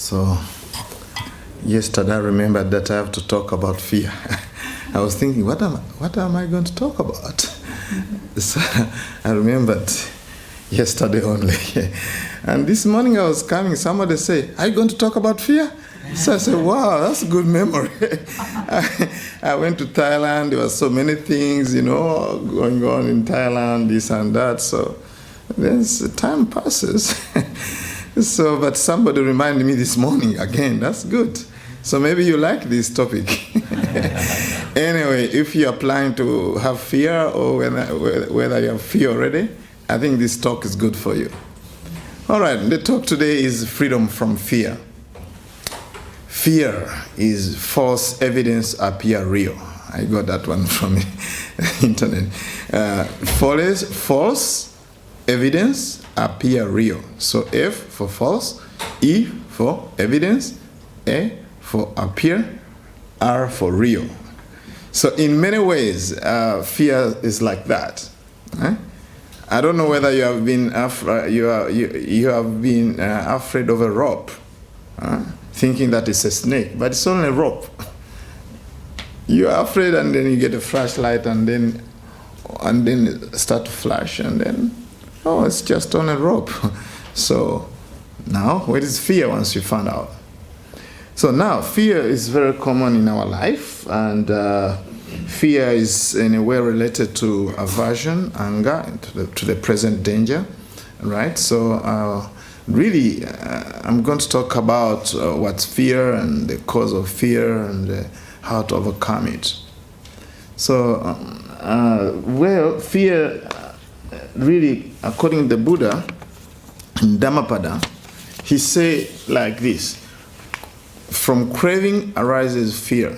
So yesterday I remembered that I have to talk about fear. I was thinking, what am I going to talk about? So I remembered yesterday only. And this morning I was coming, somebody said, are you going to talk about fear? So I said, wow, that's a good memory. I went to Thailand. There were so many things, going on in Thailand, this and that. So then time passes. But somebody reminded me this morning again. That's good. So maybe you like this topic. Anyway, if you are planning to have fear or whether you have fear already, I think this talk is good for you. All right, the talk today is freedom from fear. Fear is false evidence appear real. I got that one from the internet. False evidence appear real. So F for false, E for evidence, A for appear, R for real. So in many ways, fear is like that. I don't know whether you have been afraid of a rope, thinking that it's a snake, but it's only a rope. You are afraid, and then you get a flashlight, and then it start to flash, and then it's just on a rope. So now, what is fear once you find out? So now, fear is very common in our life, and fear is in a way related to aversion, anger, to the present danger, right? So really, I'm going to talk about what's fear and the cause of fear and how to overcome it. So, fear really, according to the Buddha, in Dhammapada, he say like this: from craving arises fear,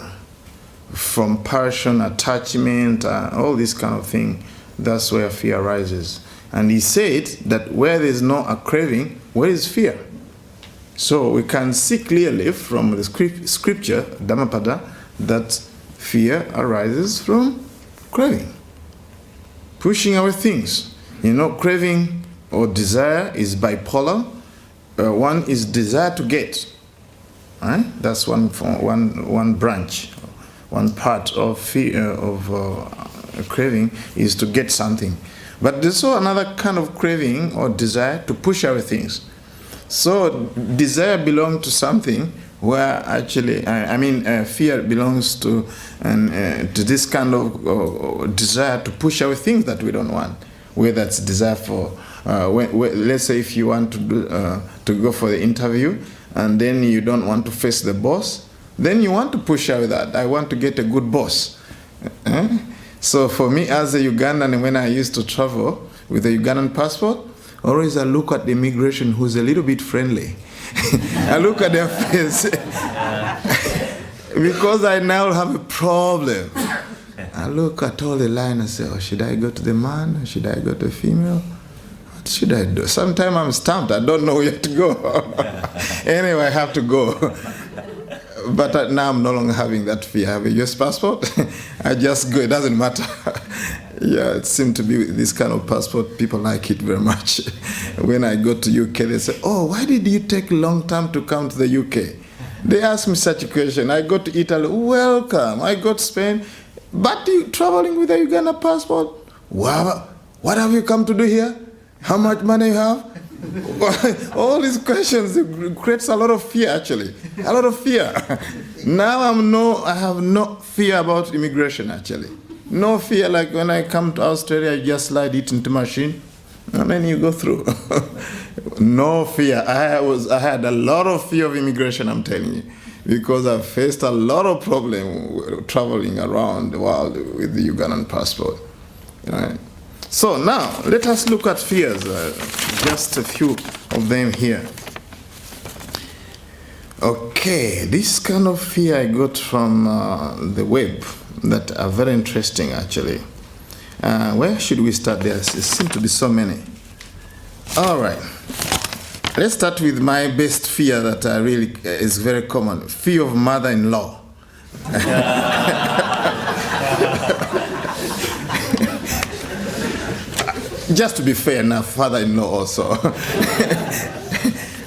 from passion, attachment, all this kind of thing, that's where fear arises. And he said that where there is no craving, where is fear? So we can see clearly from the scripture, Dhammapada, that fear arises from craving, pushing away things. Craving or desire is bipolar. One is desire to get. Right? That's one branch, one part of fear of craving is to get something. But there's also another kind of craving or desire to push away things. So desire belongs to something where actually, fear belongs to this kind of desire to push away things that we don't want. Whether it's desire for, let's say if you want to go for the interview and then you don't want to face the boss, then you want to push away that. I want to get a good boss. So for me as a Ugandan, when I used to travel with a Ugandan passport, always I look at the immigration who's a little bit friendly. I look at their face because I now have a problem. I look at all the line and say, should I go to the man? Should I go to the female? What should I do? Sometimes I'm stumped. I don't know where to go. Anyway, I have to go. But now I'm no longer having that fear. I have a US passport. I just go. It doesn't matter. Yeah, it seems to be this kind of passport. People like it very much. When I go to UK, they say, why did you take a long time to come to the UK? They ask me such a question. I go to Italy. Welcome. I go to Spain. But you traveling with a Uganda passport? Wow. What have you come to do here? How much money you have? All these questions creates a lot of fear, actually. A lot of fear. Now I have no fear about immigration, actually. No fear, like when I come to Australia, I just slide it into machine, and then you go through. No fear. I had a lot of fear of immigration, I'm telling you, because I've faced a lot of problem traveling around the world with the Ugandan passport. Right? So now, let us look at fears, just a few of them here. Okay, this kind of fear I got from the web that are very interesting, actually. Where should we start? There seem to be so many. All right. Let's start with my best fear that really is very common. Fear of mother-in-law. Just to be fair, now father-in-law also.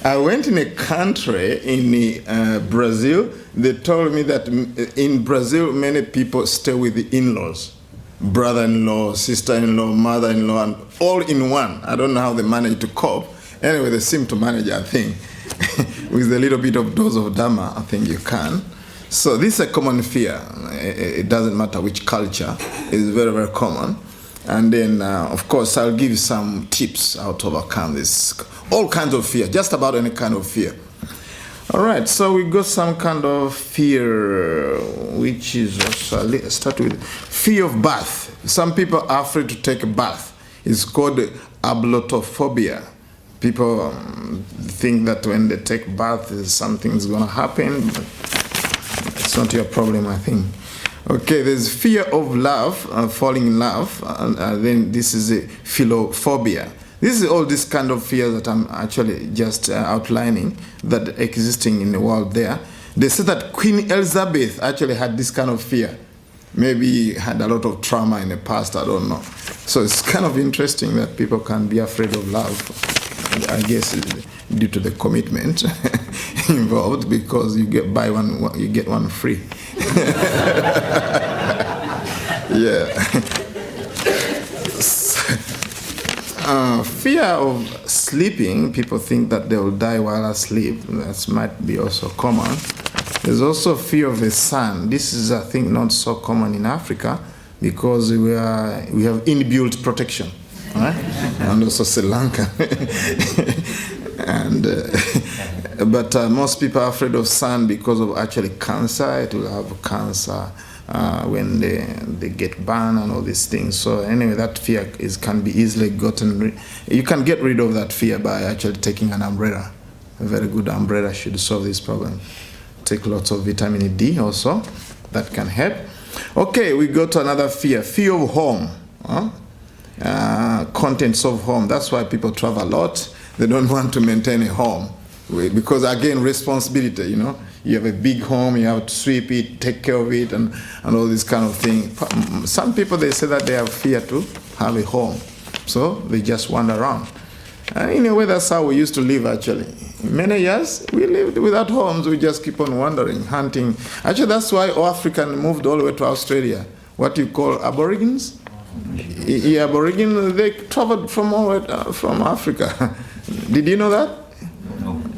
I went in a country in Brazil. They told me that in Brazil, many people stay with the in-laws. Brother-in-law, sister-in-law, mother-in-law, and all in one. I don't know how they manage to cope. Anyway, they seem to manage, I think. With a little bit of dose of Dhamma, I think you can. So this is a common fear. It doesn't matter which culture. It's very, very common. And then, of course, I'll give you some tips how to overcome this. All kinds of fear, just about any kind of fear. All right, so we got some kind of fear, which is also, let's start with fear of bath. Some people are afraid to take a bath. It's called ablotophobia. People think that when they take bath, something's going to happen. But it's not your problem, I think. Okay, there's fear of love, falling in love. Then this is a philophobia. This is all this kind of fear that I'm actually just outlining that existing in the world there. They say that Queen Elizabeth actually had this kind of fear. Maybe had a lot of trauma in the past, I don't know. So it's kind of interesting that people can be afraid of love. I guess due to the commitment involved, because you get one free. Yeah. Fear of sleeping. People think that they will die while asleep. That might be also common. There's also fear of the sun. This is, I think, not so common in Africa because we have inbuilt protection, right? And also Sri Lanka. But most people are afraid of sun because of actually cancer. It will have cancer when they get burned and all these things. So anyway, that fear can be easily gotten. You can get rid of that fear by actually taking an umbrella. A very good umbrella should solve this problem. Take lots of vitamin D also. That can help. Okay, we go to another fear. Fear of home. Contents of home. That's why people travel a lot. They don't want to maintain a home. Because again, responsibility, you know. You have a big home, you have to sweep it, take care of it, and all this kind of thing. Some people, they say that they have fear to have a home. So they just wander around. In a way, that's how we used to live, actually. Many years, we lived without homes. We just keep on wandering, hunting. Actually, that's why Africans moved all the way to Australia. What you call aborigines? Aborigines, they traveled from Africa. Did you know that?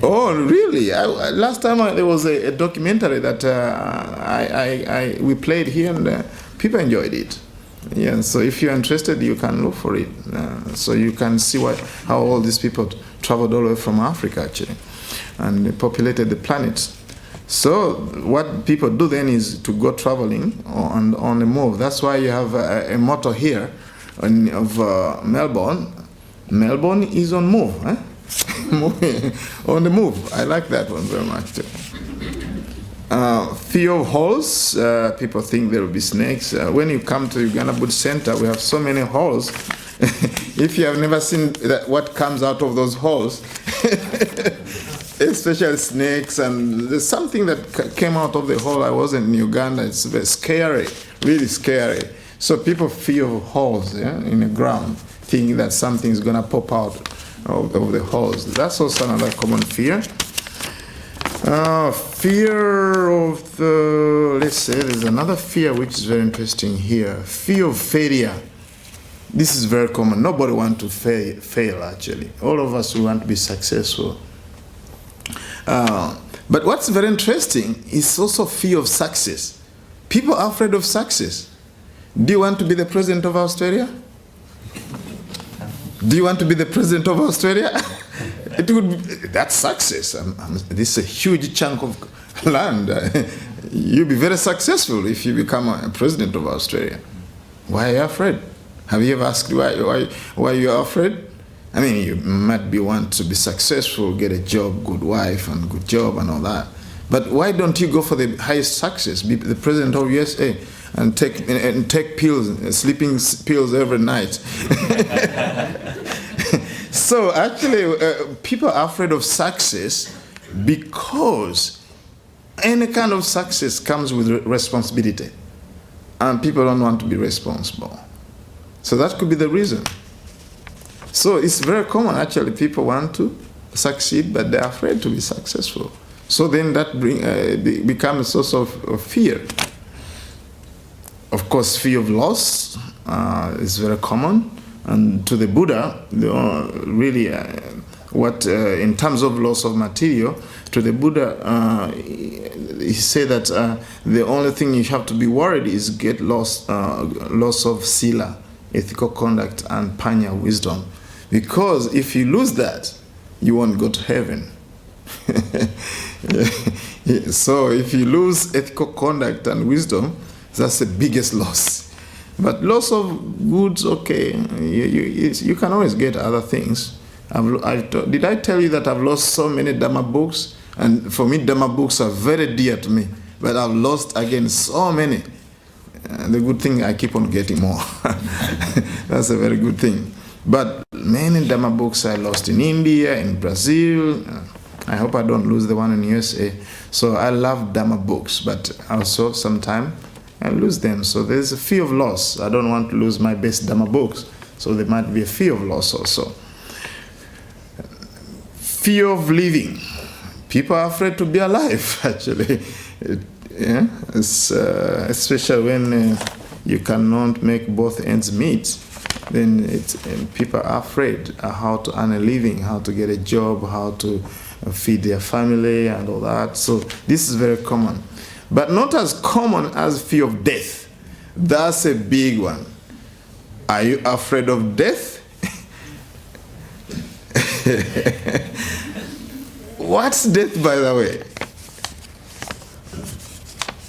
Oh, really? Last time there was a documentary that we played here, and people enjoyed it. Yeah, so if you're interested, you can look for it. So you can see how all these people traveled all the way from Africa, actually, and they populated the planet. So what people do then is to go traveling on the move. That's why you have a motto here of Melbourne. Melbourne is on move, eh? On the move. I like that one very much too. Fear of holes. People think there will be snakes. When you come to Uganda Buddhist Center, we have so many holes. If you have never seen what comes out of those holes, especially snakes, and there's something that came out of the hole. I was in Uganda. It's very scary, really scary. So people fear of holes, yeah, in the ground, thinking that something's going to pop out of the holes. That's also another common fear. Fear of the, let's say, there's another fear which is very interesting here. Fear of failure. This is very common. Nobody wants to fail, actually. All of us, we want to be successful. But what's very interesting is also fear of success. People are afraid of success. Do you want to be the president of Australia? Do you want to be the president of Australia? That's success. This is a huge chunk of land. You'll be very successful if you become a president of Australia. Why are you afraid? Have you ever asked why you are afraid? I mean, you might want to be successful, get a job, good wife, and good job, and all that. But why don't you go for the highest success? Be the president of USA and take pills, sleeping pills every night. So actually, people are afraid of success because any kind of success comes with responsibility, and people don't want to be responsible. So that could be the reason. So it's very common, actually, people want to succeed, but they're afraid to be successful. So then that becomes a source of fear. Of course, fear of loss is very common. And to the Buddha, really, in terms of loss of material, to the Buddha, he said that the only thing you have to be worried is get loss of sila, ethical conduct, and panya, wisdom. Because if you lose that, you won't go to heaven. So if you lose ethical conduct and wisdom, that's the biggest loss. But loss of goods, okay, you can always get other things. Did I tell you that I've lost so many Dhamma books? And for me, Dhamma books are very dear to me. But I've lost, again, so many. The good thing, I keep on getting more. That's a very good thing. But many Dhamma books I lost in India, in Brazil. I hope I don't lose the one in USA. So I love Dhamma books, but also sometimes I lose them. So there's a fear of loss. I don't want to lose my best Dhamma books. So there might be a fear of loss also. Fear of living. People are afraid to be alive, actually. Especially when you cannot make both ends meet. Then people are afraid how to earn a living, how to get a job, how to feed their family and all that. So this is very common. But not as common as fear of death. That's a big one. Are you afraid of death? What's death, by the way?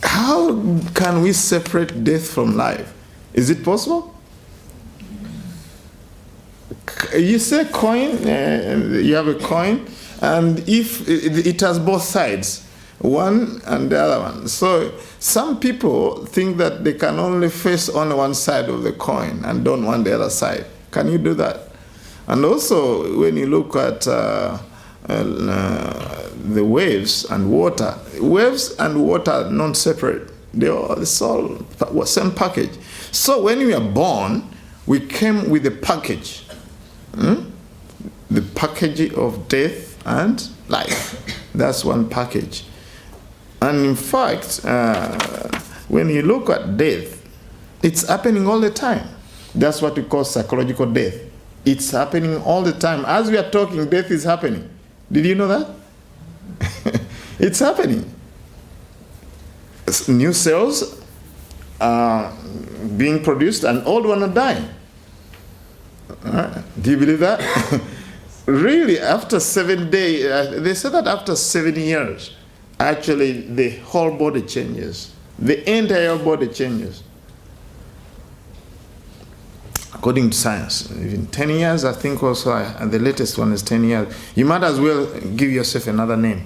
How can we separate death from life? Is it possible? You say coin, you have a coin, and if it has both sides, one and the other one. So some people think that they can only face only one side of the coin and don't want the other side. Can you do that? And also, when you look at the waves and water are not separate. It's all same package. So when we are born, we came with a package. The package of death and life. That's one package. And in fact, when you look at death, it's happening all the time. That's what we call psychological death. It's happening all the time. As we are talking, death is happening. Did you know that? It's happening. New cells are being produced and old ones are dying. Do you believe that? Really, after 7 days, they said that after 7 years, actually the whole body changes. The entire body changes. According to science, in 10 years, I think also, and the latest one is 10 years. You might as well give yourself another name.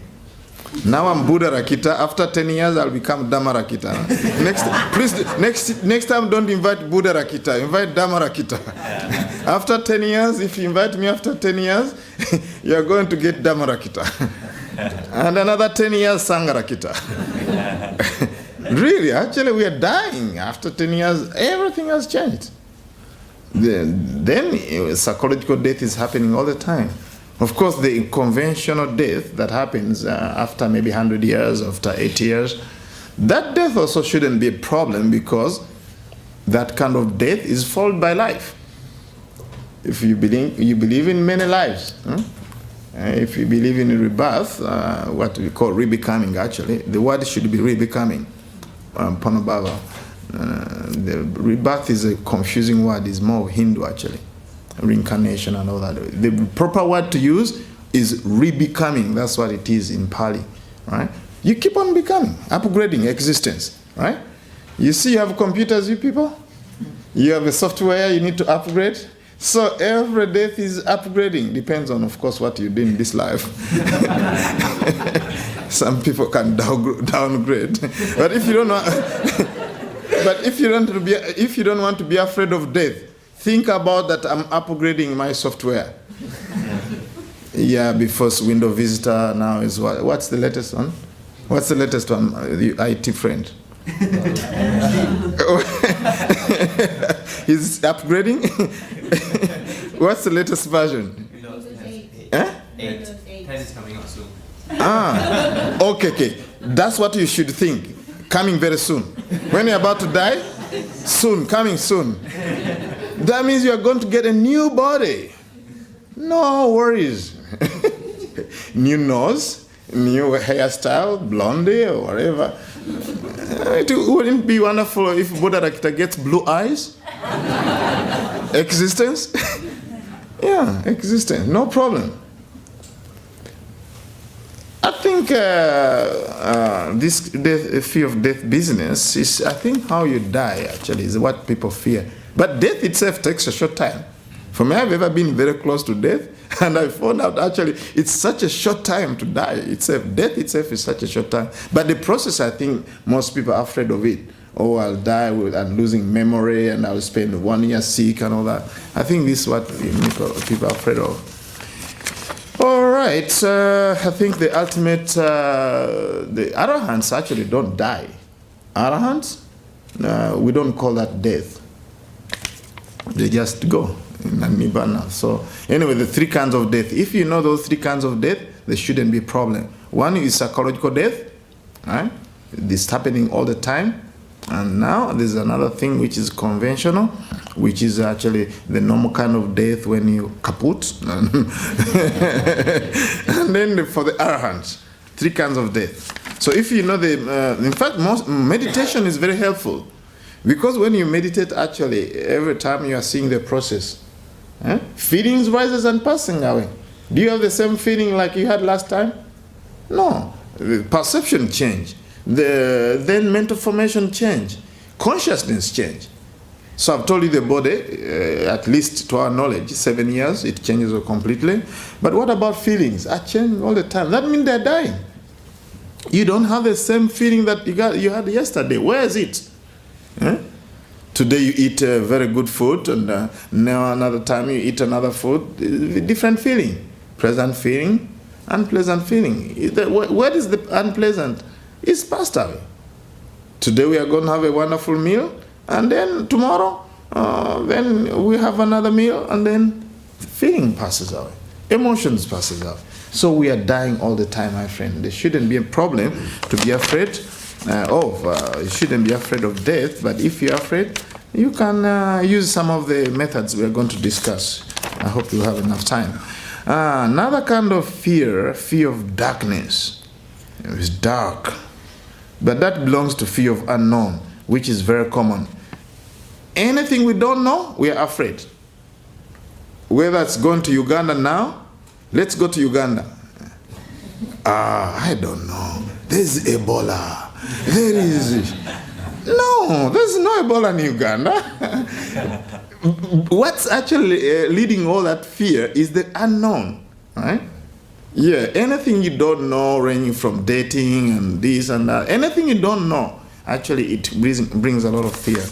Now I'm Buddharakkhita. After 10 years, I'll become Dhammarakkhita. Next time, don't invite Buddharakkhita. Invite Dhammarakkhita. After 10 years, if you invite me after 10 years, you're going to get Dhammarakkhita. And another 10 years, Sangharakkhita. Really, actually, we are dying. After 10 years, everything has changed. Then psychological death is happening all the time. Of course, the conventional death that happens after maybe 100 years, after 80 years, that death also shouldn't be a problem because that kind of death is followed by life. If you believe in many lives, if you believe in rebirth, what we call rebecoming, actually, the word should be rebecoming, Panabhava. The rebirth is a confusing word. It's more Hindu, actually. Reincarnation and all that. The proper word to use is rebecoming. That's what it is in Pali, right? You keep on becoming, upgrading existence, right? You see, you have computers, you people. You have a software you need to upgrade. So every death is upgrading. Depends on, of course, what you do in this life. Some people can downgrade, but if you don't want, if you don't want to be afraid of death, think about that. I'm upgrading my software. Yeah, before Windows Visitor now is what? What's the latest one? What's the latest one? The IT friend. He's upgrading. What's the latest version? Windows 8. Eh? 8. Okay. That's what you should think. Coming very soon. When you're about to die, soon, coming soon. That means you're going to get a new body. No worries. New nose, new hairstyle, blondie or whatever. It wouldn't be wonderful if Buddharakkhita gets blue eyes? Existence? Yeah, existence, no problem. I think this fear of death business is, I think, how you die, actually, is what people fear. But death itself takes a short time. For me, I've ever been very close to death, and I found out, actually, it's such a short time to die itself. Death itself is such a short time. But the process, I think, most people are afraid of it. Oh, I'll die and losing memory, and I'll spend 1 year sick and all that. I think this is what people are afraid of. All right, I think the ultimate, the arahants actually don't die. Arahants, we don't call that death. They just go in nibbana. So anyway, the 3 kinds of death. If you know those 3 kinds of death, there shouldn't be a problem. One is psychological death, right? This is happening all the time. And now there's another thing which is conventional, which is actually the normal kind of death when you kaput. And then for the arahants, 3 kinds of death. So if you know in fact, meditation is very helpful. Because when you meditate, actually, every time you are seeing the process, feelings rises and passing away. Do you have the same feeling like you had last time? No. The perception change. Then mental formation change. Consciousness change. So I've told you the body, at least to our knowledge, 7 years, it changes completely. But what about feelings? I change all the time. That means they're dying. You don't have the same feeling that you had yesterday. Where is it? Today you eat very good food, and now another time you eat another food. Different feeling. Pleasant feeling, unpleasant feeling. Where is the unpleasant? It's passed away. Today we are going to have a wonderful meal, and then tomorrow, then we have another meal, and then feeling passes away. Emotions passes away. So we are dying all the time, my friend. There shouldn't be a problem to be afraid you shouldn't be afraid of death, but if you're afraid, you can use some of the methods we are going to discuss. I hope you have enough time. Another kind of fear of darkness. It's dark. But that belongs to fear of unknown, which is very common. Anything we don't know, we are afraid. Whether it's going to Uganda now, let's go to Uganda. I don't know. There's Ebola. There is. No, there's no Ebola in Uganda. What's actually leading all that fear is the unknown, right? Yeah, anything you don't know, ranging from dating and this and that, anything you don't know, actually it brings a lot of fear.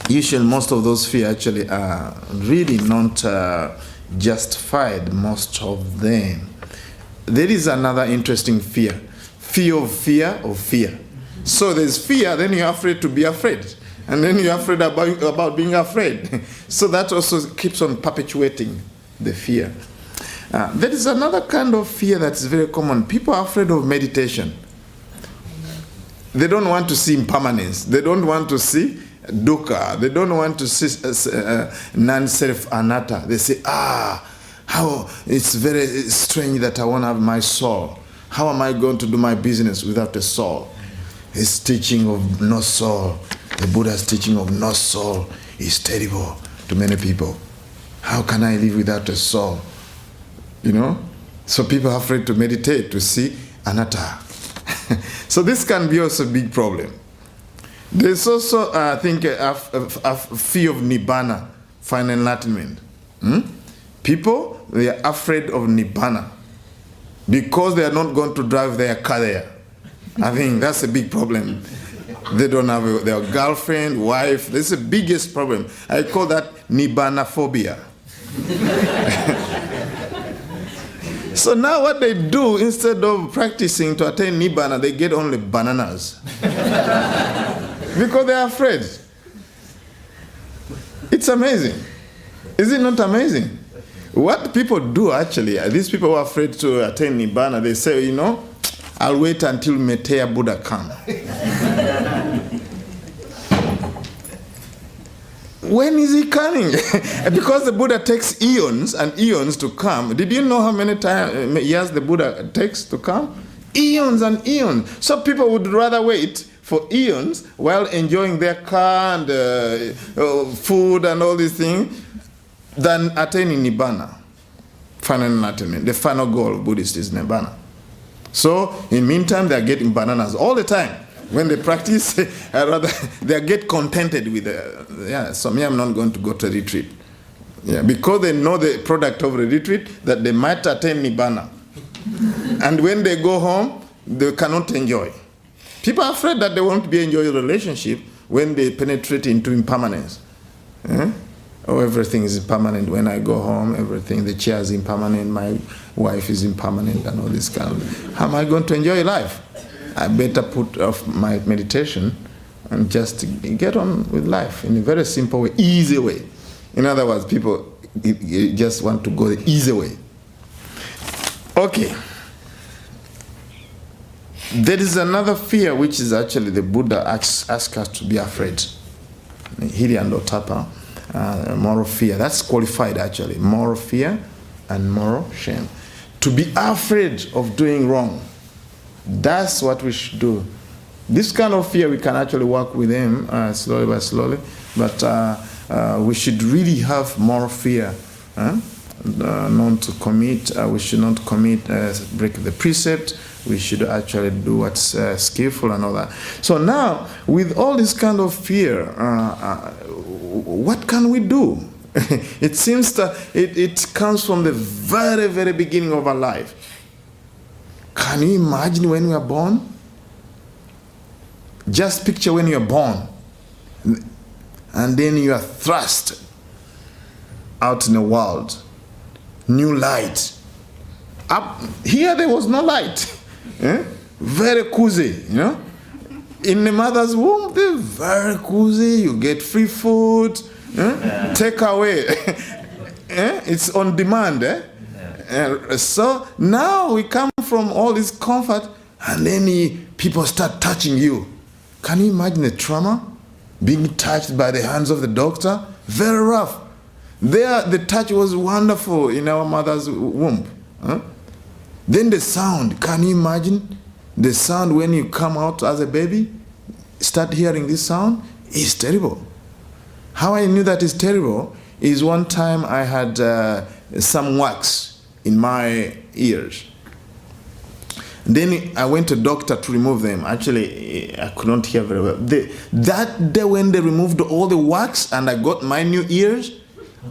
Usually most of those fear actually are really not justified, most of them. There is another interesting fear. Fear of fear. So there's fear, then you're afraid to be afraid. And then you're afraid about being afraid. So that also keeps on perpetuating the fear. There is another kind of fear that's very common. People are afraid of meditation. They don't want to see impermanence. They don't want to see dukkha. They don't want to see non-self anatta. They say, how it's very strange that I want to have my soul. How am I going to do my business without a soul? His teaching of no soul, the Buddha's teaching of no soul is terrible to many people. How can I live without a soul? You know? So people are afraid to meditate, to see anatta. So this can be also a big problem. There's also, I think, a fear of nibbana, final enlightenment. People, they are afraid of nibbana because they are not going to drive their car there. I think that's a big problem. They don't have their girlfriend, wife. This is the biggest problem. I call that nibbana phobia. So now what they do, instead of practicing to attain nibbana, they get only bananas. Because they are afraid. It's amazing. Is it not amazing? What people do actually, these people who are afraid to attain Nibbana, they say, I'll wait until Meteor Buddha come. When is he coming? Because the Buddha takes eons and eons to come. Did you know how many years the Buddha takes to come? Eons and eons. So people would rather wait for eons while enjoying their car and food and all these things than attaining Nibbana. Final enlightenment. The final goal of Buddhists is Nibbana. So in the meantime, they are getting bananas all the time. When they practice, they get contented with so me, I'm not going to go to a retreat. Yeah, because they know the product of a retreat, that they might attain Nibbana. And when they go home, they cannot enjoy. People are afraid that they won't be enjoying a relationship when they penetrate into impermanence. Oh, everything is impermanent. When I go home, everything, the chair is impermanent, my wife is impermanent, and all this kind of. How am I going to enjoy life? I better put off my meditation and just get on with life in a very simple way, easy way. In other words, people just want to go the easy way. Okay. There is another fear which is actually the Buddha asks us to be afraid. Hiri and Ottappa, moral fear. That's qualified actually. Moral fear and moral shame. To be afraid of doing wrong. That's what we should do. This kind of fear, we can actually work with him slowly by slowly, but we should really have moral fear. Not to commit, we should not commit, break the precept. We should actually do what's skillful and all that. So now, with all this kind of fear, what can we do? It seems that it comes from the very, very beginning of our life. Can you imagine when we are born? Just picture when you are born. And then you are thrust out in the world. New light. Up here there was no light. Very cozy, In the mother's womb, they're very cozy. You get free food. Take away. It's on demand. So now we come from all this comfort, and then people start touching you. Can you imagine the trauma? Being touched by the hands of the doctor? Very rough. There, the touch was wonderful in our mother's womb. Then the sound, can you imagine? The sound when you come out as a baby, start hearing this sound, is terrible. How I knew that is terrible is one time I had some wax in my ears. Then I went to a doctor to remove them. Actually, I could not hear very well. That day when they removed all the wax and I got my new ears,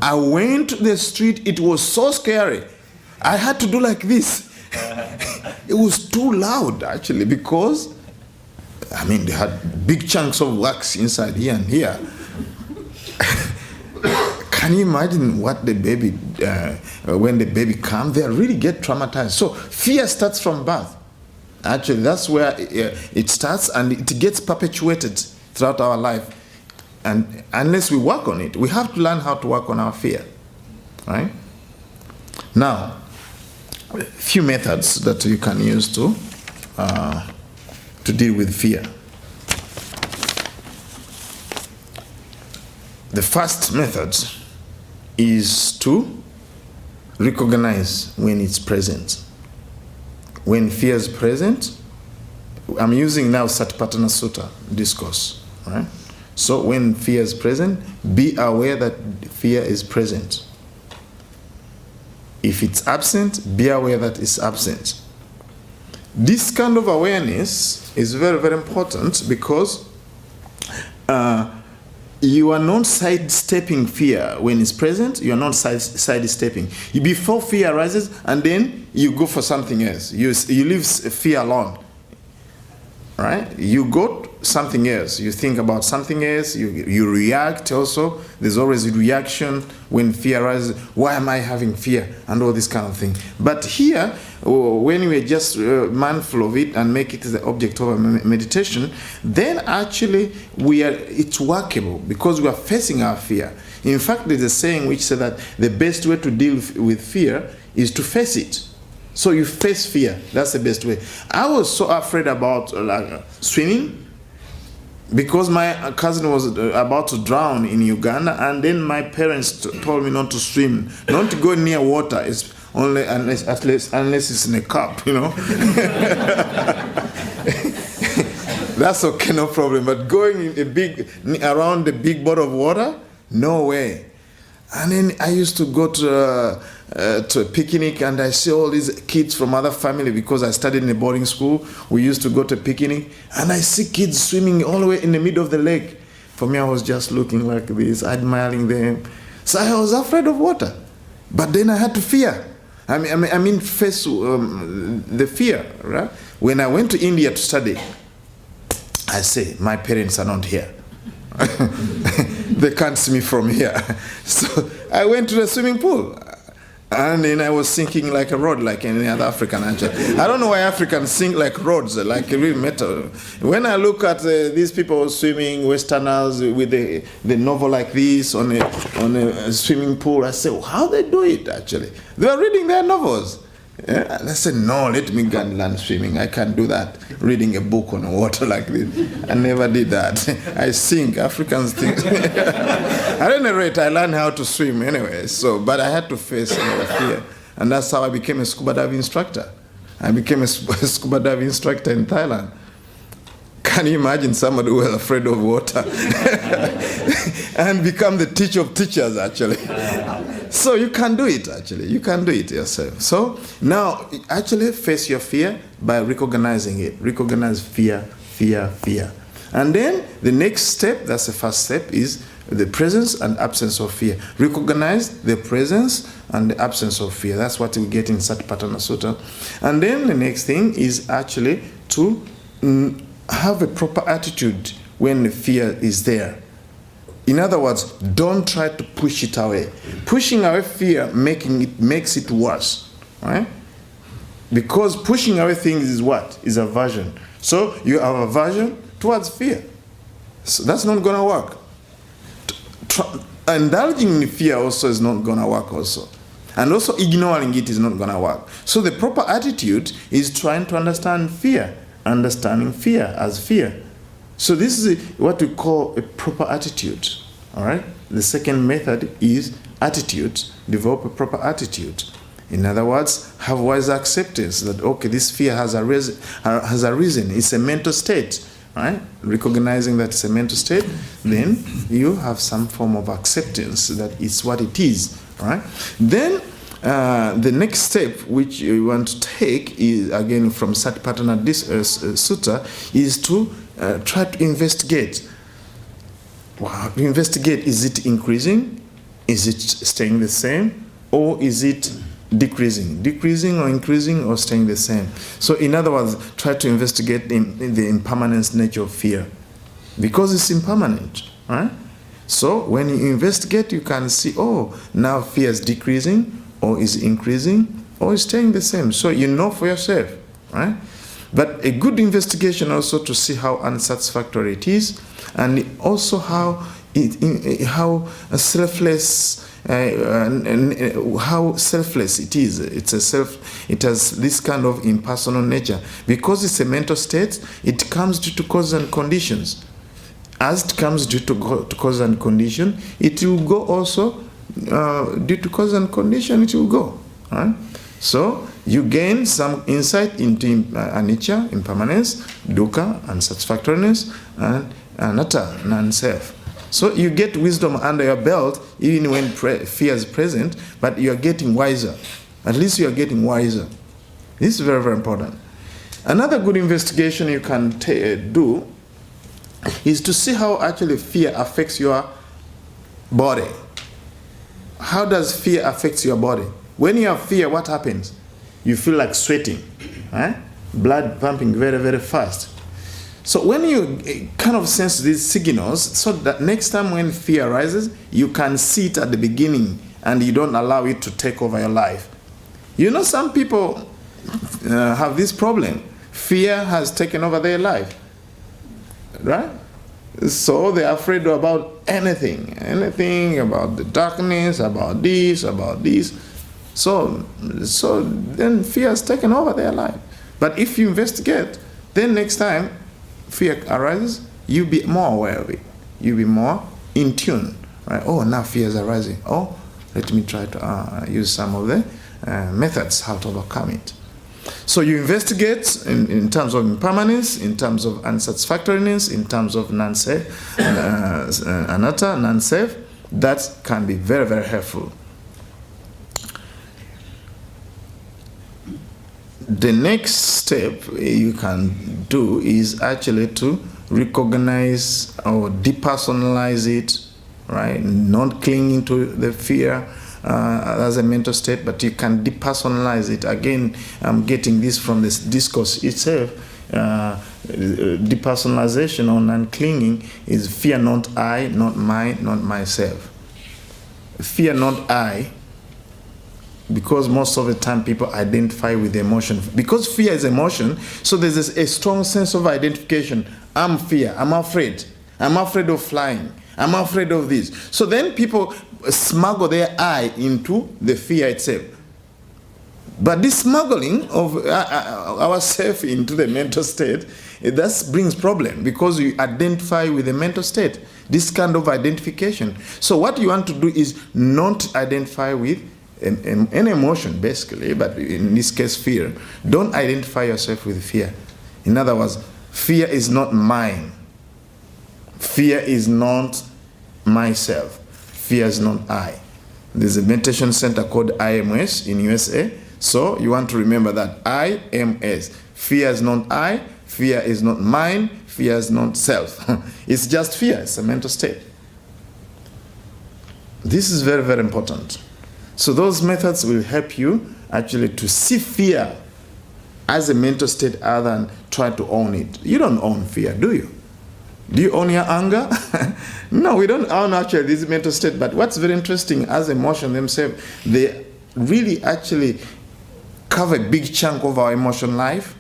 I went to the street. It was so scary. I had to do like this. It was too loud, actually, because, they had big chunks of wax inside here and here. Can you imagine what the baby, when the baby comes, they really get traumatized. So fear starts from birth. Actually, that's where it starts, and it gets perpetuated throughout our life. And unless we work on it, we have to learn how to work on our fear. Right? Now, a few methods that you can use to deal with fear. The first method is to recognize when it's present. When fear is present, I'm using now Satipatthana Sutta discourse, right? So when fear is present, be aware that fear is present. If it's absent, be aware that it's absent. This kind of awareness is very, very important because you are not sidestepping fear when it's present. You are not sidestepping. Before fear arises, and then you go for something else. You leave fear alone. Right? You go something else. You think about something else, you react also. There's always a reaction when fear arises. Why am I having fear? And all this kind of thing. But here, when we are just mindful of it and make it the object of a meditation, then actually it's workable because we are facing our fear. In fact, there's a saying which says that the best way to deal with fear is to face it. So you face fear. That's the best way. I was so afraid about swimming, because my cousin was about to drown in Uganda, and then my parents told me not to swim, not to go near water. It's only unless it's in a cup, you know. That's okay, no problem. But going around the big body of water, no way. And then I used to go to a picnic, and I see all these kids from other family, because I studied in a boarding school. We used to go to a picnic, and I see kids swimming all the way in the middle of the lake. For me, I was just looking like this, admiring them. So I was afraid of water. But then I had to fear. I mean face the fear, right? When I went to India to study, I say, my parents are not here. They can't see me from here. So I went to the swimming pool, and then I was sinking like a rod, like any other African. Actually, I don't know why Africans sink like rods, like real metal. When I look at these people swimming, Westerners with the novel like this on a swimming pool, I say, well, how they do it? Actually, they are reading their novels. Yeah, and I said, no, let me go and learn swimming. I can't do that, reading a book on water like this. I never did that. I sink. Africans think. At any rate, I learned how to swim anyway. But I had to face fear. And that's how I became a scuba diving instructor. I became a scuba diving instructor in Thailand. Can you imagine somebody who was afraid of water and become the teacher of teachers, actually? So you can do it, actually. You can do it yourself. So now, actually face your fear by recognizing it. Recognize fear, fear, fear. And then the next step, that's the first step, is the presence and absence of fear. Recognize the presence and the absence of fear. That's what we get in Satipatthana Sutta. And then the next thing is actually to have a proper attitude when the fear is there. In other words, don't try to push it away. Pushing away fear makes it worse, right? Because pushing away things is what? Is aversion. So you have aversion towards fear. So that's not going to work. Indulging in fear also is not going to work also. And also ignoring it is not going to work. So the proper attitude is trying to understand fear. Understanding fear as fear. So this is what we call a proper attitude. All right. The second method is attitude. Develop a proper attitude. In other words, have wise acceptance that okay, this fear has a reason. It's a mental state. Right. Recognizing that it's a mental state, then you have some form of acceptance that it's what it is. All right. Then the next step which you want to take is, again from Satipatthana Sutta, is to try to investigate. Wow. Investigate, is it increasing? Is it staying the same? Or is it decreasing? Decreasing or increasing or staying the same? So in other words, try to investigate in the impermanence nature of fear. Because it's impermanent. Right? So when you investigate, you can see, oh, now fear is decreasing, or is increasing, or is staying the same. So you know for yourself, right? But a good investigation also to see how unsatisfactory it is, and also how selfless it is. It has this kind of impersonal nature. Because it's a mental state, it comes due to causes and conditions. As it comes due to cause and condition, it will go also due to cause and condition, it will go. Right? So you gain some insight into anicca, impermanence, dukkha, unsatisfactoriness, and anatta, non-self. So you get wisdom under your belt even when fear is present, but you are getting wiser. At least you are getting wiser. This is very, very important. Another good investigation you can do is to see how actually fear affects your body. How does fear affect your body? When you have fear, what happens? You feel like sweating, right? Blood pumping very, very fast. So when you kind of sense these signals, so that next time when fear arises, you can see it at the beginning and you don't allow it to take over your life. You know, some people have this problem. Fear has taken over their life, right? So they're afraid about anything about the darkness, about this. So then fear has taken over their life. But if you investigate, then next time fear arises, you'll be more aware of it. You'll be more in tune, right? Oh, now fear is arising. Oh, let me try to use some of the methods how to overcome it. So you investigate in terms of impermanence, in terms of unsatisfactoriness, in terms of anatta, non-self. That can be very, very helpful. The next step you can do is actually to recognize or depersonalize it, right? Not clinging to the fear as a mental state, but you can depersonalize it. Again, I'm getting this from this discourse itself. Depersonalization or non-clinging is fear not I, not mine, not myself. Fear not I, because most of the time people identify with the emotion. Because fear is emotion, so there's a strong sense of identification. I'm fear, I'm afraid of flying, I'm afraid of this. So then people smuggle their I into the fear itself. But this smuggling of ourselves into the mental state, that brings problem because you identify with the mental state, this kind of identification. So what you want to do is not identify with an emotion, basically, but in this case, fear. Don't identify yourself with fear. In other words, fear is not mine. Fear is not myself. Fear is not I. There's a meditation center called IMS in USA. So you want to remember that IMS. Fear is not I. Fear is not mine. Fear is not self. It's just fear. It's a mental state. This is very, very important. So those methods will help you actually to see fear as a mental state other than try to own it. You don't own fear, do you? Do you own your anger? No, we don't own actually this mental state. But what's very interesting, as emotion themselves, they really actually cover a big chunk of our emotion life.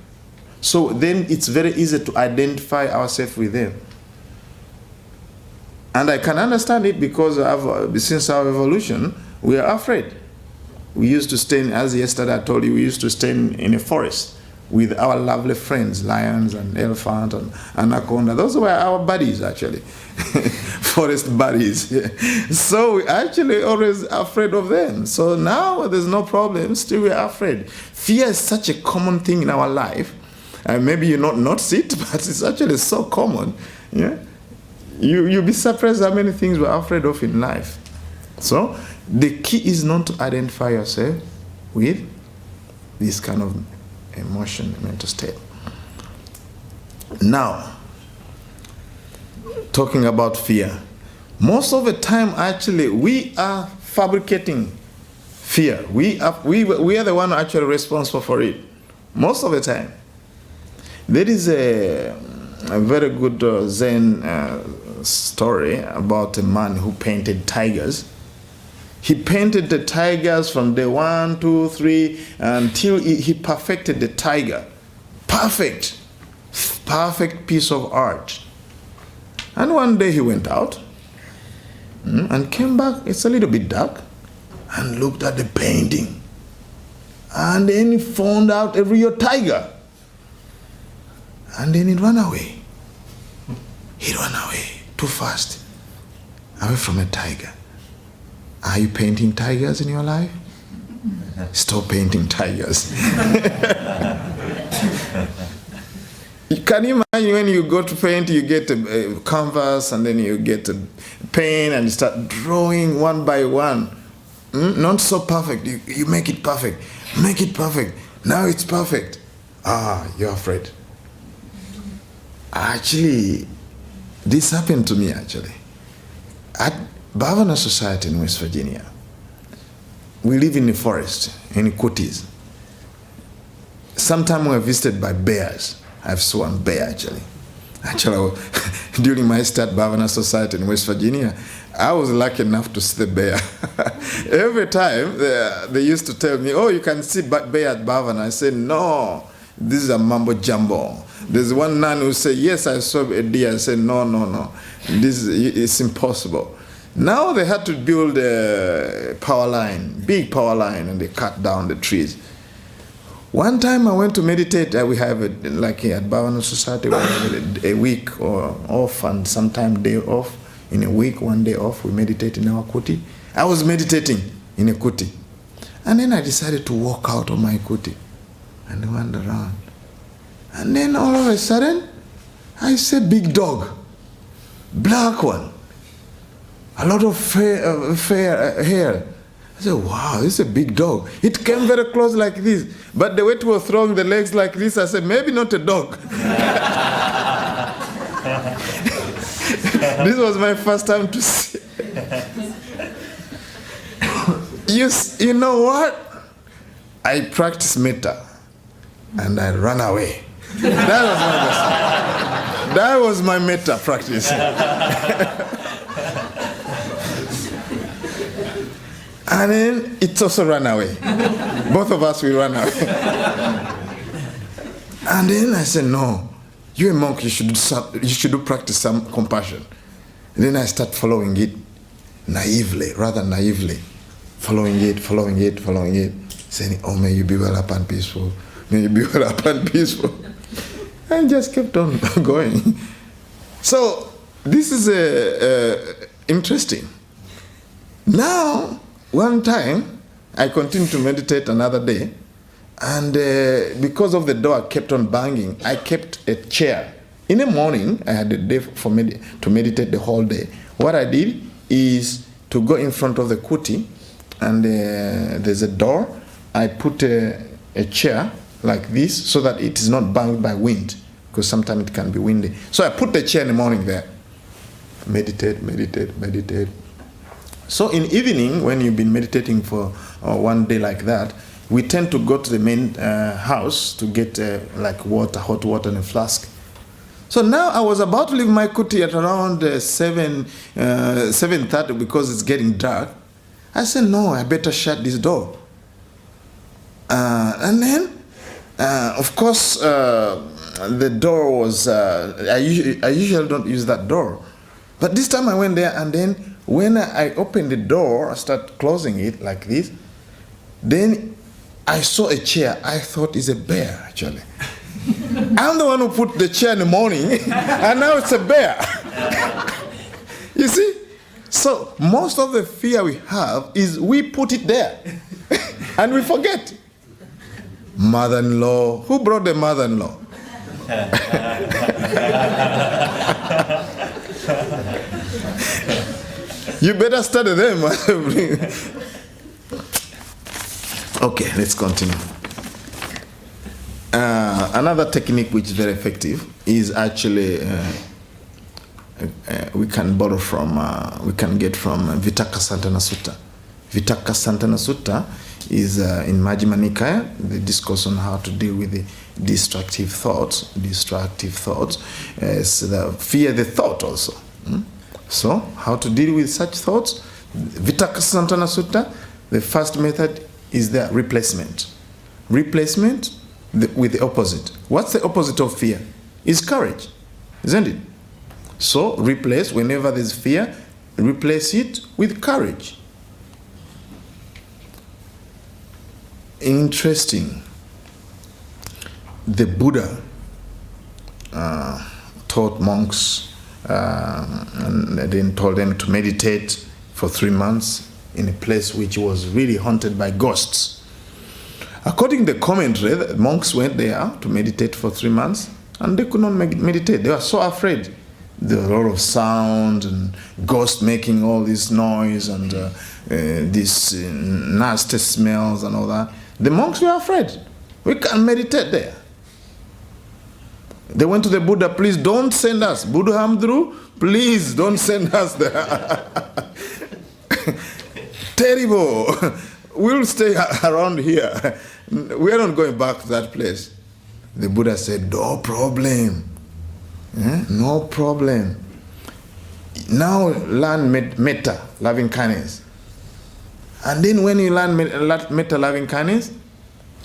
So then it's very easy to identify ourselves with them. And I can understand it because since our evolution, we are afraid. We used to stay, as yesterday I told you, we used to stay in a forest with our lovely friends, lions and elephant and anaconda. Those were our buddies, actually, forest buddies. So we actually always afraid of them. So now there's no problem, still we're afraid. Fear is such a common thing in our life. Maybe you not notice it, but it's actually so common. Yeah? You'll be surprised how many things we're afraid of in life. So the key is not to identify yourself with this kind of emotion, mental state. Now, talking about fear. Most of the time, actually, we are fabricating fear. We are the one actually responsible for it. Most of the time. There is a very good Zen story about a man who painted tigers. He painted the tigers from day 1, 2, 3 until he perfected the tiger. Perfect piece of art. And one day he went out and came back. It's a little bit dark, and looked at the painting. And then he found out a real tiger. And then he ran away. He ran away too fast, away from a tiger. Are you painting tigers in your life? Stop painting tigers. Can you imagine when you go to paint, you get a canvas and then you get a pen and you start drawing one by one. Not so perfect. You make it perfect. Make it perfect. Now it's perfect. You're afraid. Actually, this happened to me actually. At Bhavana Society in West Virginia, we live in the forest, in Kutis. Sometimes we're visited by bears. I've seen one bear actually. Actually, during my start Bhavana Society in West Virginia, I was lucky enough to see the bear. Every time they used to tell me, oh, you can see bear at Bhavana. I said, no, this is a mambo jumbo. There's one nun who said, yes, I saw a deer. I said, no. This is impossible. Now they had to build a power line, big power line, and they cut down the trees. One time I went to meditate. We have like at Bhavana Society, we have a week or off and sometime day off. In a week, one day off, we meditate in our kuti. I was meditating in a kuti. And then I decided to walk out of my kuti and wander around. And then all of a sudden, I see a big dog, black one, a lot of fair hair. I said, wow, this is a big dog. It came very close like this. But the way it was throwing the legs like this, I said, maybe not a dog. This was my first time to see. You know what? I practiced metta and I ran away. That was my metta practice. And then it also ran away. Both of us, we ran away. And then I said, no, you're a monk, you should practice some compassion. And then I start following it naively, rather naively. Following it, saying, oh, may you be well up and peaceful. May you be well up and peaceful. And just kept on going. So this is interesting. Now, one time, I continued to meditate another day, and because of the door kept on banging, I kept a chair. In the morning, I had a day to meditate the whole day. What I did is to go in front of the kuti, and there's a door. I put a chair like this so that it is not banged by wind, because sometimes it can be windy. So I put the chair in the morning there. Meditate. So in evening, when you've been meditating for one day like that, we tend to go to the main house to get like water, hot water in a flask. So now I was about to leave my kuti at around 7:30 because it's getting dark. I said, no, I better shut this door. And then, of course, the door was, I usually don't use that door. But this time I went there, and then when I opened the door, I started closing it like this. Then I saw a chair. I thought it's a bear, actually. I'm the one who put the chair in the morning, and now it's a bear. You see? So most of the fear we have is we put it there, and we forget. Mother-in-law. Who brought the mother-in-law? You better study them. Okay, let's continue. Another technique which is very effective is actually we can borrow from, we can get from Vitakasantana Sutta. Vitakasantana Sutta is in Majjhima Nikaya, the discourse on how to deal with the destructive thoughts. Fear the thought also. So, how to deal with such thoughts? Vitakasantana Sutta, the first method is the replacement. Replacement with the opposite. What's the opposite of fear? Is courage, isn't it? So, replace, whenever there's fear, replace it with courage. Interesting. The Buddha taught monks and then told them to meditate for 3 months in a place which was really haunted by ghosts. According to the commentary, the monks went there to meditate for 3 months, and they could not meditate. They were so afraid. There was a lot of sound and ghosts making all this noise and these nasty smells and all that. The monks were afraid. We can't meditate there. They went to the Buddha, please don't send us. Buddha Hamdru, please don't send us there. Terrible. We'll stay around here. We're not going back to that place. The Buddha said, no problem. No problem. Now learn metta, loving kindness. And then when you learn metta, loving kindness,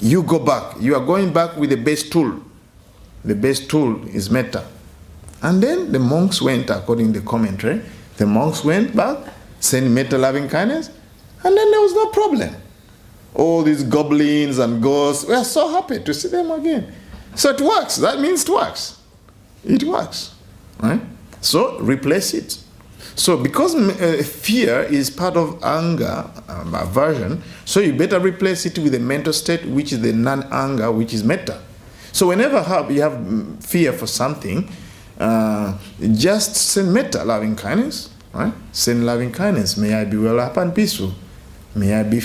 you go back. You are going back with the base tool. The base tool is metta. And then the monks went, according to the commentary, the monks went back, saying metta, loving kindness, and then there was no problem. All these goblins and ghosts, we are so happy to see them again. So it works. That means it works. It works. Right? So replace it. So because fear is part of anger, aversion, so you better replace it with a mental state which is the non-anger, which is metta. So whenever you have fear for something, just send metta, loving kindness. Right? Send loving kindness. May I be well up and peaceful. May I be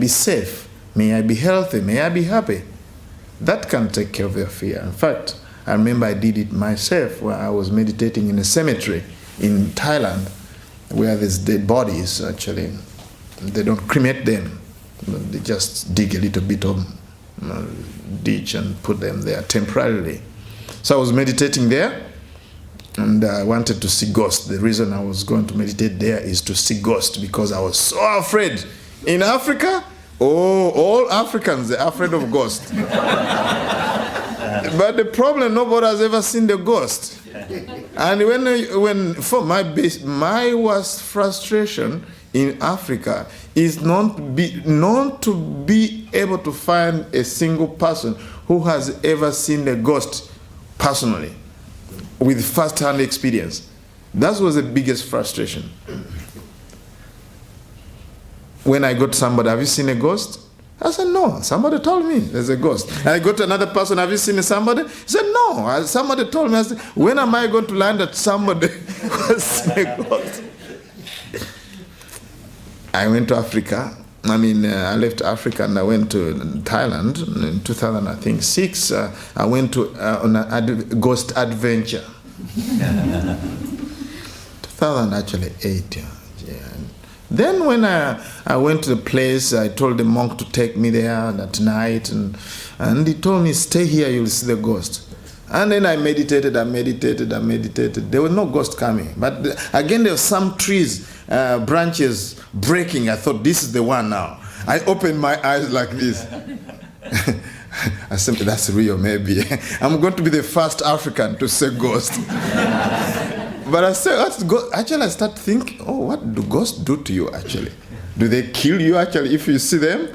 safe. May I be healthy. May I be happy. That can take care of your fear. In fact, I remember I did it myself where I was meditating in a cemetery in Thailand where there's dead bodies, actually. They don't cremate them. They just dig a little bit of ditch and put them there temporarily. So I was meditating there, and I wanted to see ghosts. The reason I was going to meditate there is to see ghosts because I was so afraid. In Africa, all Africans are afraid of ghosts. But the problem, nobody has ever seen the ghost. And when for my worst frustration in Africa is not to be able to find a single person who has ever seen a ghost personally, with first-hand experience. That was the biggest frustration. When I got somebody, have you seen a ghost? I said, no. Somebody told me there's a ghost. And I got another person, have you seen somebody? He said, no. Somebody told me. I said, when am I going to learn that somebody has seen a ghost? I went to Africa. I left Africa and I went to Thailand in 2006. I went on a ghost adventure. 2008. Yeah. Then when I went to the place, I told the monk to take me there that night, and he told me, stay here, you'll see the ghost. And then I meditated. There was no ghost coming. But again, there were some trees, branches breaking. I thought, this is the one now. I opened my eyes like this. I said, that's real, maybe. I'm going to be the first African to say ghost. But I said, actually, I start thinking, what do ghosts do to you, actually? Do they kill you, actually, if you see them?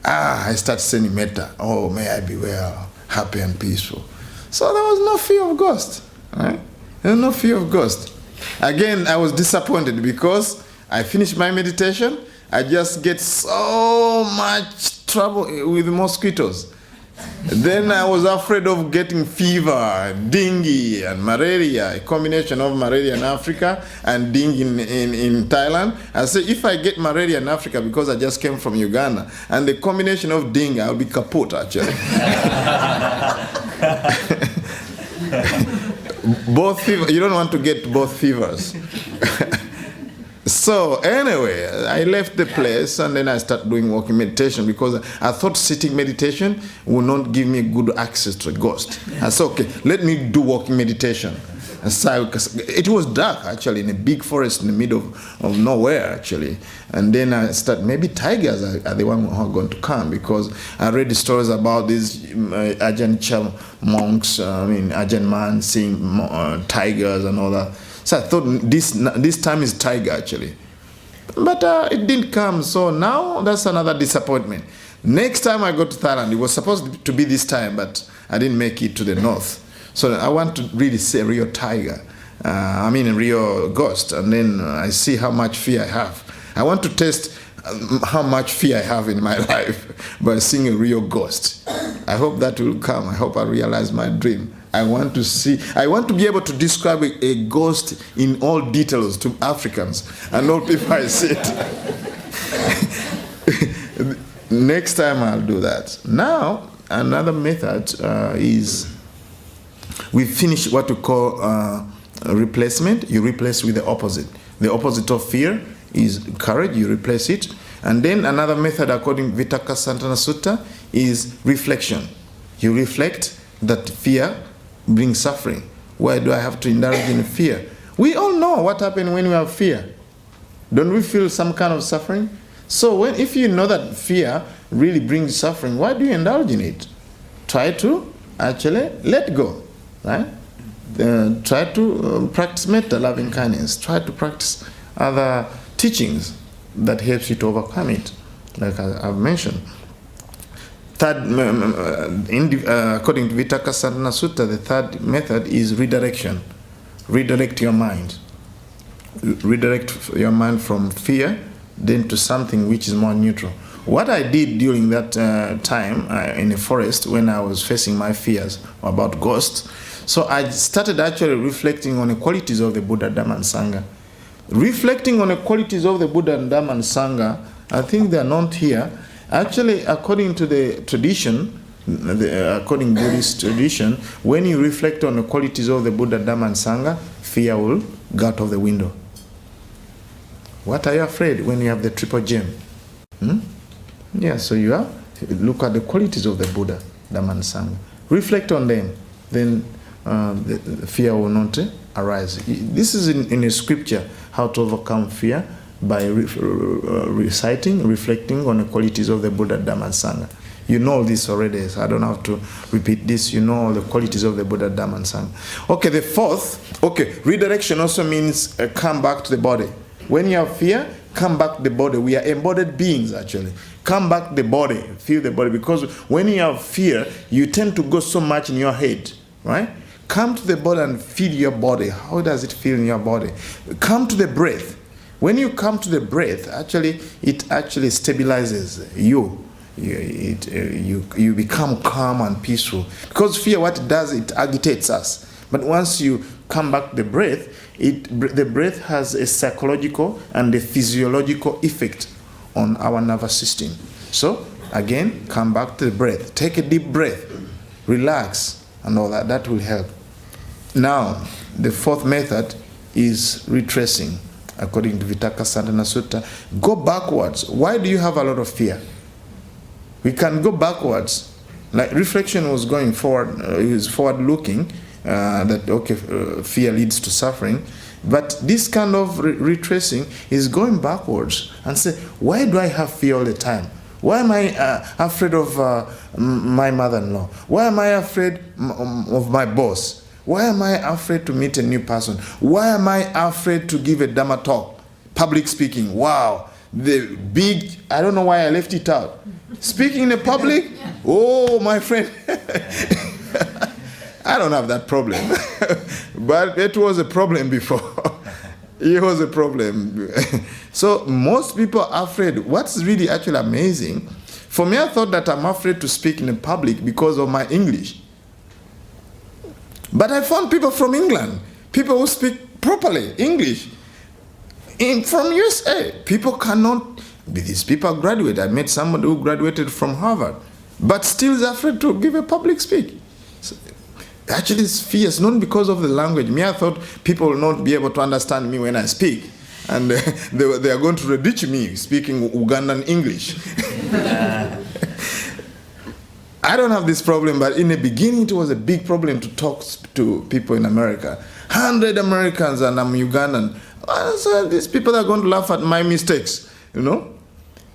I start saying metta. Oh, may I be well, happy and peaceful. So there was no fear of ghosts. Right? There was no fear of ghosts. Again, I was disappointed because I finished my meditation. I just get so much trouble with mosquitoes. Then I was afraid of getting fever, dengue, and malaria, a combination of malaria in Africa and dengue in Thailand. I said, if I get malaria in Africa because I just came from Uganda, and the combination of dengue, I'll be kaput, actually. Both fever, you don't want to get both fevers. So anyway, I left the place and then I started doing walking meditation because I thought sitting meditation would not give me good access to a ghost. I said, okay, let me do walking meditation. And so it was dark, actually, in a big forest in the middle of nowhere, actually. And then I started, maybe tigers are the one who are going to come, because I read the stories about these Ajahn monks, Ajahn man seeing tigers and all that. So I thought this time is tiger, actually. But it didn't come, so now that's another disappointment. Next time I go to Thailand, it was supposed to be this time, but I didn't make it to the north. So I want to really see a real tiger, a real ghost, and then I see how much fear I have. I want to test how much fear I have in my life by seeing a real ghost. I hope that will come. I hope I realize my dream. I want to be able to describe a ghost in all details to Africans and all people I see it. Next time I'll do that. Now, another method is we finish what we call replacement. You replace with the opposite. The opposite of fear is courage. You replace it. And then another method, according to Vitakka Santana Sutta, is reflection. You reflect that fear brings suffering. Why do I have to indulge in fear? We all know what happens when we have fear. Don't we feel some kind of suffering? So if you know that fear really brings suffering, why do you indulge in it? Try to actually let go, right? Try to practice metta, loving kindness. Try to practice other teachings that helps you to overcome it, like I've mentioned. Third, according to Vitakasana Sutta, the third method is redirection. Redirect your mind. Redirect your mind from fear then to something which is more neutral. What I did during that time in the forest when I was facing my fears about ghosts, so I started actually reflecting on the qualities of the Buddha, Dhamma, and Sangha. Reflecting on the qualities of the Buddha, Dhamma, and Sangha, I think they are not here. Actually, according to the tradition, according to Buddhist tradition, when you reflect on the qualities of the Buddha, Dhamma, and Sangha, fear will go out of the window. What are you afraid when you have the triple gem? Yeah, so you are. Look at the qualities of the Buddha, Dhamma, and Sangha. Reflect on them, then the fear will not arise. This is in a scripture, how to overcome fear, by reciting, reflecting on the qualities of the Buddha, Dhamma, and Sangha. You know this already, so I don't have to repeat this. You know all the qualities of the Buddha, Dhamma, and Sangha. Okay, the fourth, redirection also means come back to the body. When you have fear, come back to the body. We are embodied beings, actually. Come back to the body, feel the body. Because when you have fear, you tend to go so much in your head, right? Come to the body and feel your body. How does it feel in your body? Come to the breath. When you come to the breath, actually, it actually stabilizes you. You become calm and peaceful. Because fear, what it does, it agitates us. But once you come back to the breath, the breath has a psychological and a physiological effect on our nervous system. So, again, come back to the breath. Take a deep breath. Relax and all that. That will help. Now, the fourth method is retracing. According to Vitakasana Sutta, go backwards. Why do you have a lot of fear? We can go backwards. Like reflection was going forward, is forward looking, fear leads to suffering. But this kind of retracing is going backwards and say, why do I have fear all the time? Why am I afraid of my mother-in-law? Why am I afraid of my boss? Why am I afraid to meet a new person? Why am I afraid to give a Dhamma talk? Public speaking, wow. I don't know why I left it out. Speaking in the public, oh, my friend. I don't have that problem. But it was a problem before. It was a problem. So most people are afraid. What's really actually amazing, for me, I thought that I'm afraid to speak in the public because of my English. But I found people from England, people who speak properly English. From USA, people cannot, these people graduate. I met somebody who graduated from Harvard, but still is afraid to give a public speak. So, actually, it's fierce, not because of the language. Me, I thought people will not be able to understand me when I speak, and they are going to ditch me speaking Ugandan English. I don't have this problem, but in the beginning it was a big problem to talk to people in America. 100 Americans and I'm Ugandan. So these people are going to laugh at my mistakes, you know.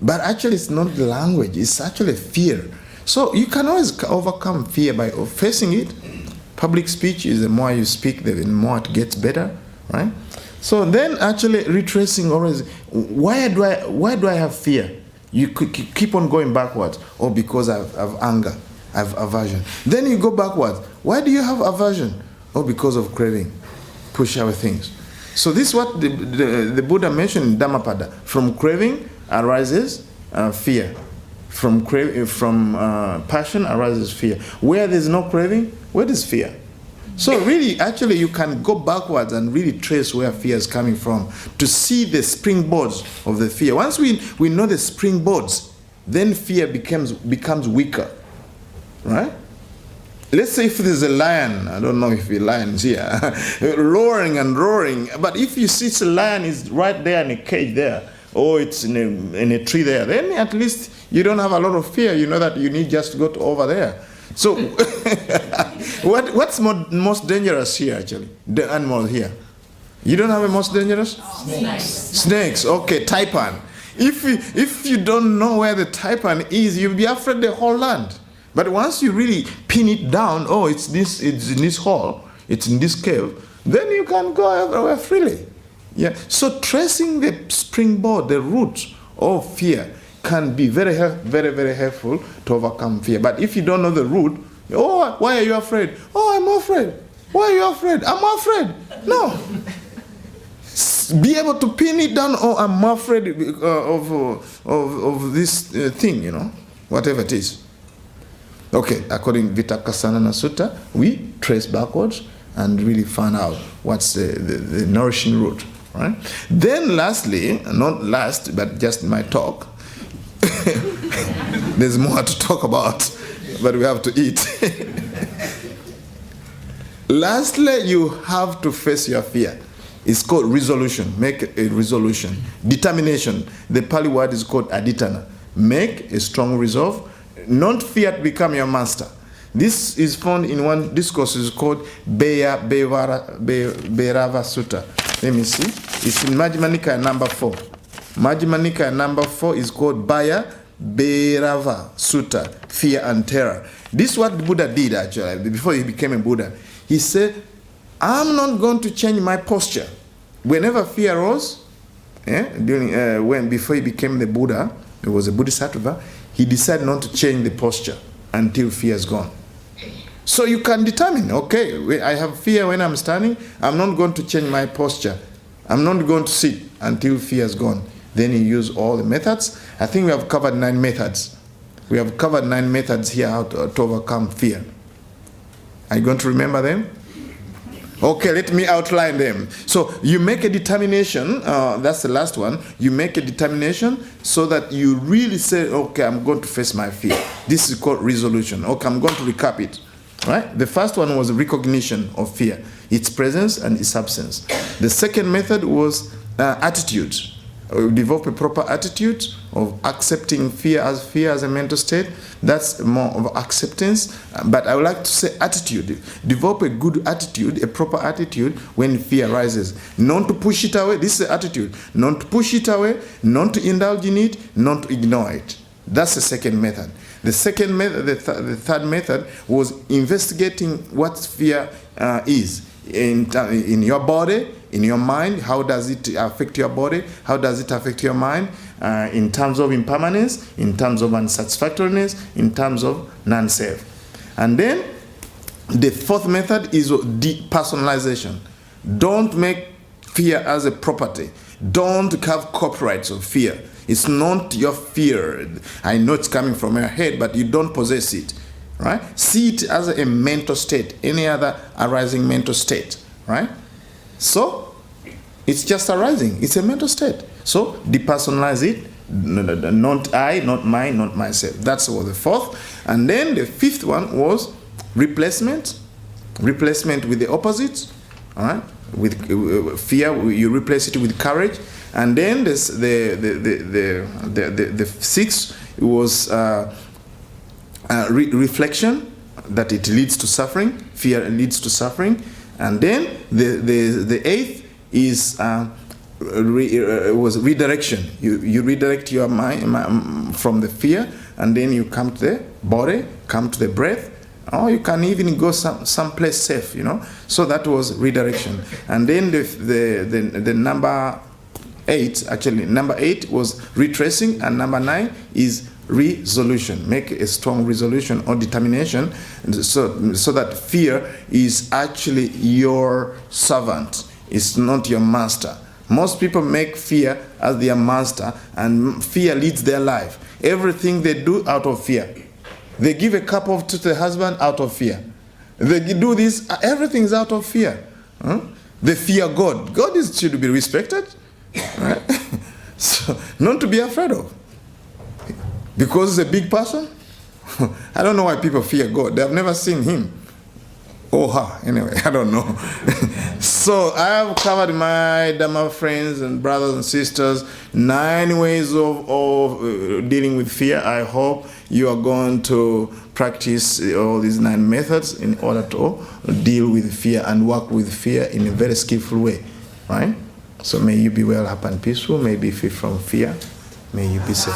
But actually it's not the language, it's actually fear. So you can always overcome fear by facing it. Public speech is the more you speak, the more it gets better, right? So then actually retracing always, why do I have fear? You could keep on going backwards. Or because I have anger, I have aversion. Then you go backwards. Why do you have aversion? Or because of craving. Push away things. So this is what the Buddha mentioned in Dhammapada. From craving arises fear. From passion arises fear. Where there's no craving, where is fear? So really, actually, you can go backwards and really trace where fear is coming from to see the springboards of the fear. Once we know the springboards, then fear becomes weaker, right? Let's say if there's a lion, I don't know if a lion's here, roaring and roaring, but if you see the lion is right there in a cage there, or it's in a tree there, then at least you don't have a lot of fear. You know that you need just to go over there. So, what's most dangerous here, actually? The animal here. You don't have a most dangerous? Snakes. Snakes, okay, taipan. If you don't know where the taipan is, you'll be afraid the whole land. But once you really pin it down, oh, it's in this hole, it's in this cave, then you can go everywhere freely. Yeah. So tracing the springboard, the root of fear, can be very, very helpful to overcome fear. But if you don't know the root, oh, why are you afraid? Oh, I'm afraid. Why are you afraid? I'm afraid. No. Be able to pin it down. Oh, I'm afraid of this thing, you know, whatever it is. Okay, according to Vitakasana Sutta, we trace backwards and really find out what's the nourishing root, right? Then lastly, not last, but just my talk, there's more to talk about, but we have to eat. Lastly, you have to face your fear. It's called resolution. Make a resolution. Determination. The Pali word is called aditana. Make a strong resolve. Not fear to become your master. This is found in one discourse. It's called Beya Bhairava Sutta. Let me see. It's in Majjhima Nikaya number 4. Majjhima Nikaya number 4 is called Bhaya Bhairava Sutta, fear and terror. This is what the Buddha did actually before he became a Buddha. He said, I'm not going to change my posture. Whenever fear arose, before he became the Buddha, he was a Bodhisattva, he decided not to change the posture until fear is gone. So you can determine, okay, I have fear when I'm standing, I'm not going to change my posture. I'm not going to sit until fear is gone. Then you use all the methods. I think we have covered 9 methods. We have covered 9 methods here how to overcome fear. Are you going to remember them? Okay, let me outline them. So you make a determination, that's the last one. You make a determination so that you really say, okay, I'm going to face my fear. This is called resolution. Okay, I'm going to recap it. Right? The first one was recognition of fear, its presence and its absence. The second method was attitude. Develop a proper attitude of accepting fear as a mental state. That's more of acceptance. But I would like to say attitude. Develop a good attitude, a proper attitude when fear arises. Not to push it away. This is the attitude. Not to push it away, not to indulge in it, not to ignore it. That's the second method. The second method, the third method was investigating what fear is in your body, in your mind. How does it affect your body? How does it affect your mind? In terms of impermanence, in terms of unsatisfactoriness, in terms of non-self. And then the fourth method is depersonalization. Don't make fear as a property. Don't have copyrights of fear. It's not your fear. I know it's coming from your head, but you don't possess it. Right? See it as a mental state, any other arising mental state. Right? So, it's just arising. It's a mental state. So, depersonalize it. Not I, not mine, not myself. That's what the fourth. And then the fifth one was replacement. Replacement with the opposite. All right? With fear, you replace it with courage. And then the sixth was reflection, that it leads to suffering. Fear leads to suffering. And then the eighth is was redirection. You redirect your mind from the fear, and then you come to the body, come to the breath, or you can even go someplace safe, you know. So that was redirection. And then the number 8, actually number 8 was retracing, and number 9 is resolution. Make a strong resolution or determination so that fear is actually your servant. It's not your master. Most people make fear as their master, and fear leads their life. Everything they do out of fear. They give a cup of tea to the husband out of fear. They do this, everything is out of fear. They fear God. God should be respected. Right? So, not to be afraid of. Because he's a big person? I don't know why people fear God. They have never seen him. or her, anyway, I don't know. So I have covered my Dhamma friends and brothers and sisters 9 ways of dealing with fear. I hope you are going to practice all these 9 methods in order to deal with fear and work with fear in a very skillful way, right? So may you be well, happy and peaceful. May you be free from fear. May you be safe.